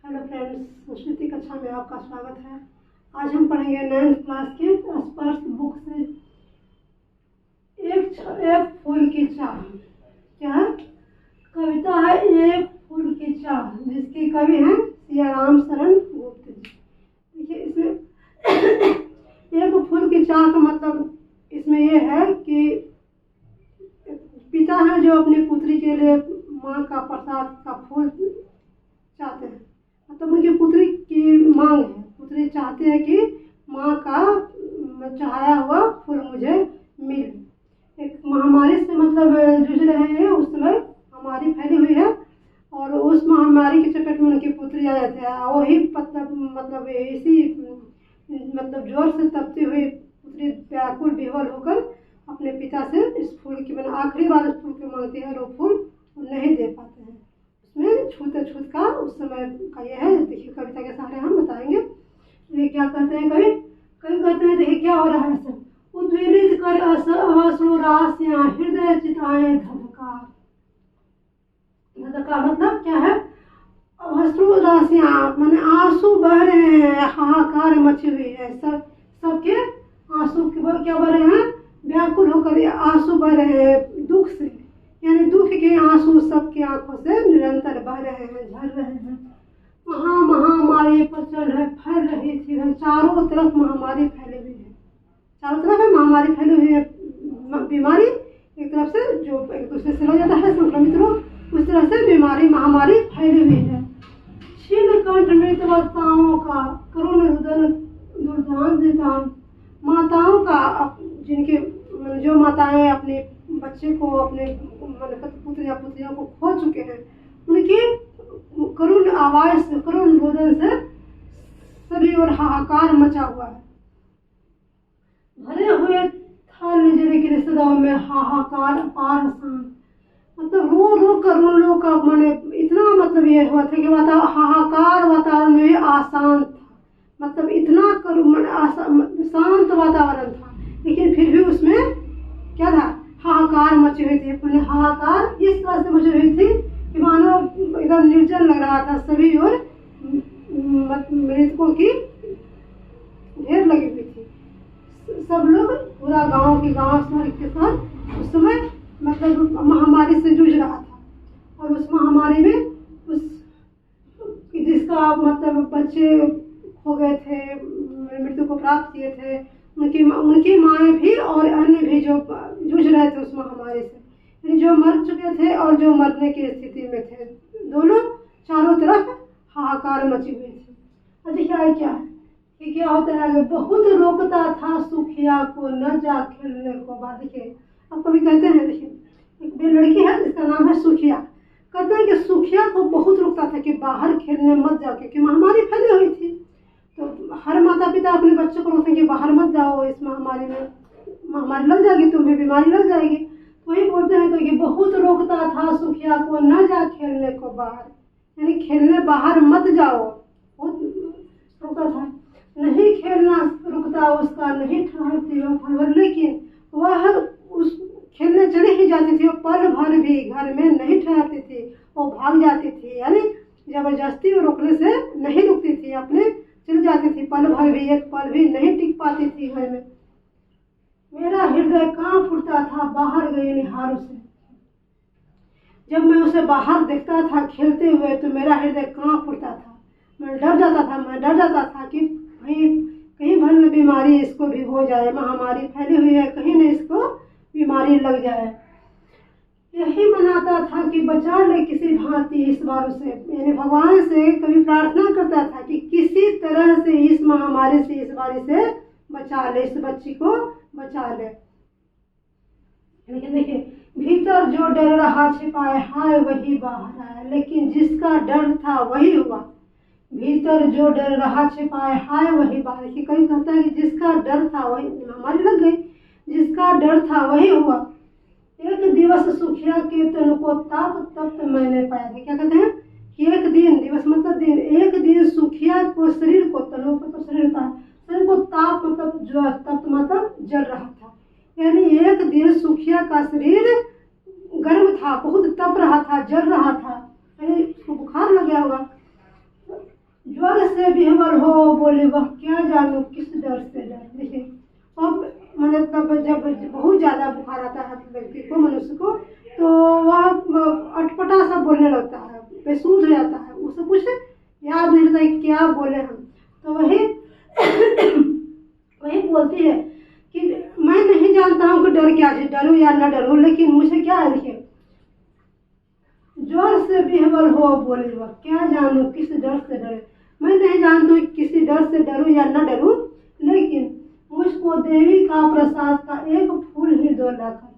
Hello friends, संस्कृति कक्षा में आपका स्वागत है। आज हम पढ़ेंगे 9th क्लास के स्पर्श बुक से एक फूल की चाह। क्या है? कविता है एक फूल की चाह, जिसके कवि हैं सियाराम शरण गुप्त जी। देखिए, इसमें एक फूल की चाह का मतलब इसमें यह है कि पिता है जो अपनी पुत्री के लिए माँ का प्रसाद का फूल चाहते हैं, मतलब उनकी पुत्री की मांग है। पुत्री चाहते हैं कि माँ का चाहा हुआ फूल मुझे मिले। एक महामारी से मतलब जूझ रहे हैं, उस समय महामारी फैली हुई है और उस महामारी की चपेट में उनकी पुत्री आ जाती है। वही मतलब इसी मतलब जोर से तपती हुई पुत्री व्याकुल विह्वल होकर अपने पिता से इस फूल की आखिरी बार इस फूल की मांगती है और वो फूल नहीं दे पाते हैं। उसमें छूत का उस समय का ये है। देखिए, कविता के सहारे हम बताएंगे। ये क्या कहते हैं कवि कहते हैं, देखिए क्या हो रहा है। सब उद्वेलित कर अश्रु राशियां हृदय चिताएं धधकार मतलब क्या है? अश्रु राशियां माने आंसू बह रहे हैं, हाहाकार मची हुई है। सबके आंसू क्या बह रहे हैं? व्याकुल होकर आंसू बह रहे हैं दुख से, यानी दुख के आंसू सबकी आंखों से निरंतर बह रहे हैं, झर रहे हैं। महामारी प्रचंड है, फैल रही थी। चारों तरफ महामारी फैली हुई है। चारों तरफ है महामारी फैली हुई है। बीमारी एक तरफ से जो एक दूसरे से हो जाता है संक्रमित लोग, उस तरह से बीमारी महामारी फैली हुई है। क्षीण कंठ मृत अवस्थाओं का करुण रुदन दुर्दान देता, माताओं का जिनके जो माताएं अपने बच्चे को अपने पुत्र या पुत्रियों को खो चुके हैं, उनकी करुण आवाज से करुण रोदन से सभी और हाहाकार मचा हुआ है। भरे हुए था निजरे के रिश्तेदारों में हाहाकार अपार शांत, मतलब रो कर उन लोगों का माने इतना मतलब ये हुआ था कि हाहाकार वातावरण में आसान था, मतलब इतना शांत वातावरण था, लेकिन फिर भी उसमें क्या था? हाहाकार मची हुई थी। हाहाकार इस तरह से मची हुई थी कि मानो एकदम निर्जन लग रहा था सभी और मृतकों की ढेर लगी हुई थी। सब लोग पूरा गांव शहर के साथ उस समय मतलब महामारी से जूझ रहा था। और उस महामारी में उस जिसका मतलब बच्चे खो गए थे, मृत्यु को प्राप्त किए थे, उनकी माएँ भी और अन्य भी जो जूझ रहे थे उस महामारी से, यानी जो मर चुके थे और जो मरने की स्थिति में थे, दोनों चारों तरफ हाहाकार मची हुई थी। और देखिए क्या है कि क्या होता है? बहुत रोकता था सुखिया को न जा खेलने को। बात देखिए, अब कभी कहते हैं, देखिए एक लड़की है जिसका नाम है सुखिया। कहते हैं कि सुखिया को बहुत रोकता था कि बाहर खेलने मत जाओ, क्योंकि महामारी फैली हुई थी। तो हर माता पिता अपने बच्चों को रोकते हैं कि बाहर मत जाओ, इस महामारी में महामारी लग जाएगी, तुम्हें बीमारी लग जाएगी। वही बोलते हैं तो कि बहुत रोकता था सुखिया को न जा खेलने को बाहर, यानी खेलने बाहर मत जाओ, बहुत रोकता था। नहीं खेलना रुकता उसका, नहीं ठहरती वह, लेकिन वह उस खेलने चली ही जाती थी। वो पल भर भी घर में नहीं ठहरती थी, वो भाग जाती थी, यानी जबरदस्ती रोकने से नहीं रुकती थी, अपने चल जाती थी। पल भर भी, एक पल भी नहीं टिक पाती थी घर में। मेरा हृदय कांप उठता था बाहर गए निहारों से। जब मैं उसे बाहर देखता था खेलते हुए तो मेरा हृदय कांप उठता था। मैं डर जाता था कि कहीं भर में बीमारी इसको भी हो जाए, महामारी फैली हुई है, कहीं न इसको बीमारी लग जाए। यही मनाता था कि बचा ले किसी भांति इस बार उसे, यानी भगवान से कभी प्रार्थना करता था कि किसी तरह से इस महामारी से, इस बारी से बचा ले, इस बच्ची को बचा ले। लेकिन देखिए, भीतर जो डर रहा छिपाए हाय वही बाहर आया, लेकिन जिसका डर था वही हुआ। भीतर जो डर रहा छिपाए हाय वही बाहर। कभी कहता है कि जिसका डर था वही, महामारी लग गई, जिसका डर था वही हुआ। एक दिवस सुखिया के तन को ताप तप्त मैंने पाया। क्या कहते हैं कि एक दिन, दिवस मतलब दिन, एक दिन सुखिया को शरीर को, तनों को तो शरीर था, शरीर को ताप मतलब जो तप्त मतलब जल रहा था, यानी एक दिन सुखिया का शरीर गर्म था, बहुत तप रहा था, जल रहा था, यानी उसको बुखार लग गया होगा। ज्वर से विह्वल हो, बोले वह क्या जानू किस डर से डर। देखिए अब मतलब जब बहुत ज़्यादा बुखार आता है व्यक्ति को, मनुष्य को, तो वह अटपटा सा बोलने लगता है, बेसुध हो जाता है, उसे कुछ याद नहीं रहता है क्या बोले हम। तो वही वही बोलती है कि मैं नहीं जानता हूँ कि डर क्या है, डरूं या न डरूं, लेकिन मुझे क्या है, देखिए ज्वर से विह्वल हो, बोले वह क्या जानू किस डर से डरे। मैं नहीं जानती हूँ किसी डर से डरूं या न डरूं, लेकिन मुझको देवी का प्रसाद का एक फूल ही दो लाकर।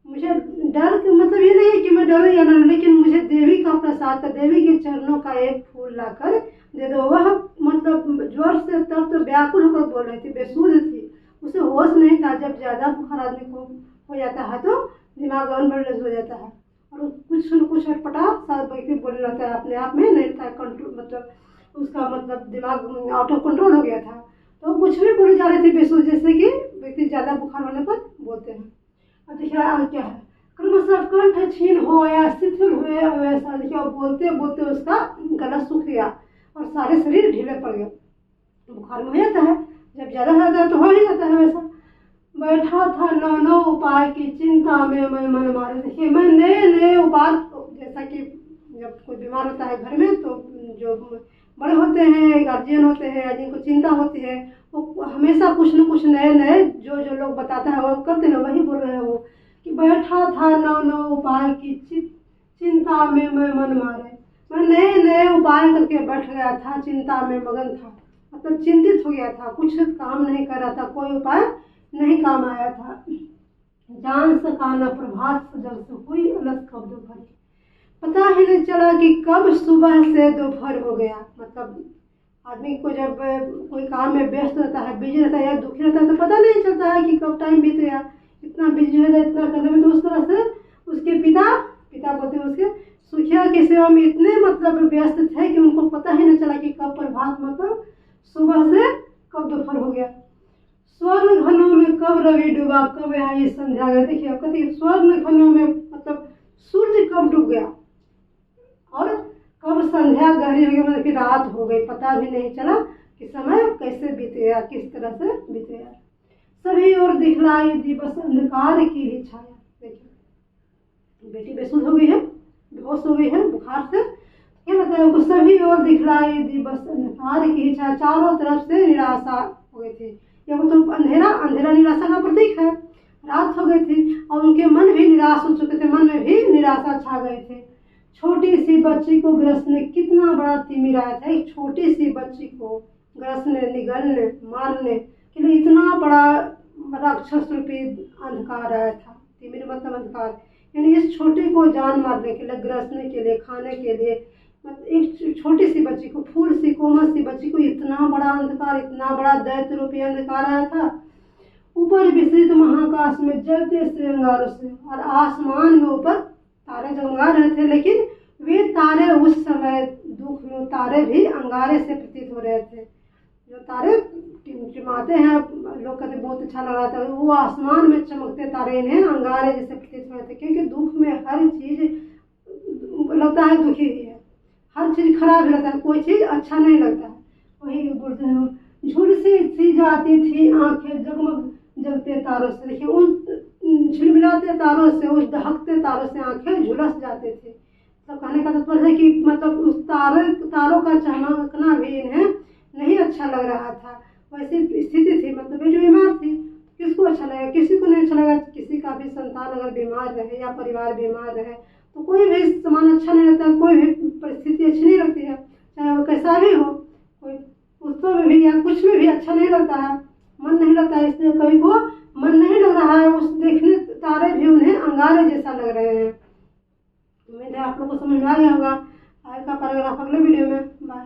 मुझे डर मतलब ये नहीं है कि मैं डरूं या न डरूं, लेकिन मुझे देवी का प्रसाद का, देवी के चरणों का एक फूल लाकर दे दो। वह मतलब ज्वर से तब तो व्याकुल होकर बोल रही थी, बेसुध थी, उसे होश नहीं था। जब ज़्यादा बुखार आदमी को हो जाता है तो दिमाग अनबैलेंस हो जाता है और कुछ न कुछ अटपटा सा व्यक्ति बोलने लगता है, अपने आप में नहीं था कंट्रोल, मतलब उसका मतलब दिमाग आउट ऑफ कंट्रोल हो गया था, तो कुछ भी बोले जा रहे थे बेसुध, जैसे कि व्यक्ति ज़्यादा बुखार होने पर बोलते हैं। अब देखिए क्या है, क्रमशः कंठ छीन हो या शिथिल हुए वैसा। देखिए बोलते बोलते उसका गला सूख गया और सारे शरीर ढीले पड़ गए। बुखार में हो जाता है, जब ज़्यादा हो जाता है तो हो ही जाता है वैसा। बैठा था नौ नौ उपाय की चिंता में मैं मन मारे। देखिए मैं नए नए उपाय, जैसा कि जब कोई बीमार होता है घर में तो जो बड़े होते हैं, गार्जियन होते हैं या जिनको चिंता होती है, वो हमेशा कुछ न कुछ नए नए जो जो लोग बताता है वो करते हैं, वही बोल रहे हैं वो कि बैठा था नौ नौ उपाय की चिंता में मैं मन मारे। मैं नए नए उपाय करके बैठ गया था, चिंता में मगन था, मतलब चिंतित हो गया था, कुछ काम नहीं कर रहा था, कोई उपाय नहीं काम आया था। जान सका न प्रभात जब से हुई अलग कब दोपहर, पता ही नहीं चला कि कब सुबह से दोपहर हो गया। मतलब आदमी को जब कोई काम में व्यस्त रहता है, बिजी रहता है या दुखी रहता है तो पता नहीं चलता है कि कब टाइम बीत गया, इतना बिजी रहता है इतना करने में। तो उस तरह से उसके पिता बोलते हैं उसके सुखिया की सेवा में इतने मतलब व्यस्त थे कि उनको पता ही नहीं चला कि कब प्रभात मतलब सुबह से कब दोपहर हो गया। स्वर्ण घनों में कब रवि डूबा, कब आई संध्या गई। देखिए कहते स्वर्ण घनों में मतलब सूर्य कब डूब गया और कब संध्या गहरी हो गई, मतलब कि रात हो गई, पता भी नहीं चला कि समय कैसे बीत गया, किस तरह से बीत गया। सभी और दिखलाई दी बस अंधकार की ही छाया। देखिए बेटी बेसुध हो गई है, बेहोश हो गई है बुखार से, क्या लगता है, सभी और दिखलाई दी बस अंधकार की ही छाया। चारों तरफ से निराशा हो गई थी, या वो तो अंधेरा निराशा का प्रतीक है। रात हो गई थी और उनके मन भी निराश हो चुके थे, मन में भी निराशा छा गए थे। छोटी सी बच्ची को ग्रसने कितना बड़ा तिमिर आया था, एक छोटी सी बच्ची को ग्रसने, निगलने, मारने के लिए इतना बड़ा राक्षस रूपी अंधकार आया था। तिमिर मतलब अंधकार, यानी इस छोटी को जान मारने के लिए, ग्रसने के लिए, खाने के लिए, मतलब एक छोटी सी बच्ची को, फूल सी कोमल सी बच्ची को इतना बड़ा अंधकार, इतना बड़ा दैत्य रूपी अंधकार आया था। ऊपर विस्तृत महाकाश में जलते से अंगारों से, और आसमान में ऊपर तारे जगमगा रहे थे, लेकिन वे तारे उस समय दुख में तारे भी अंगारे से प्रतीत हो रहे थे। जो तारे टिमटिमाते हैं, लोग कहते बहुत अच्छा लग रहा था, वो आसमान में चमकते तारे इन्हें अंगारे जैसे प्रतीत हो रहे थे, क्योंकि दुख में हर चीज लगता है दुखी ही है, हर चीज खराब रहता है, कोई चीज अच्छा नहीं लगता है। वही बोलते हैं झुलसी सी जाती थी आंखें जगमग जलते तारों से। देखिए उन झिलमिलाते तारों से, उस दहकते तारों से आंखें झुलस जाते थे। तो कहने का तात्पर्य है कि मतलब उस तारों का चमकना भी इन्हें नहीं अच्छा लग रहा था। वैसी स्थिति थी, मतलब बेटी बीमार थी, किसको अच्छा लगेगा, किसी को नहीं अच्छा लगेगा। किसी का भी संतान अगर बीमार रहे या परिवार बीमार रहे तो कोई भी सामान अच्छा नहीं रहता, कोई भी परिस्थिति अच्छी नहीं लगती है, चाहे वो कैसा भी हो। कोई उत्सव में भी या कुछ में भी अच्छा नहीं लगता है, मन नहीं लगता है। इसलिए कभी को मन नहीं लग रहा है, उस देखने तारे भी उन्हें अंगारे जैसा लग रहे हैं। उम्मीद है आप लोग को समझ में आ गया होगा। आगे का पैराग्राफ अगले वीडियो में। बाय।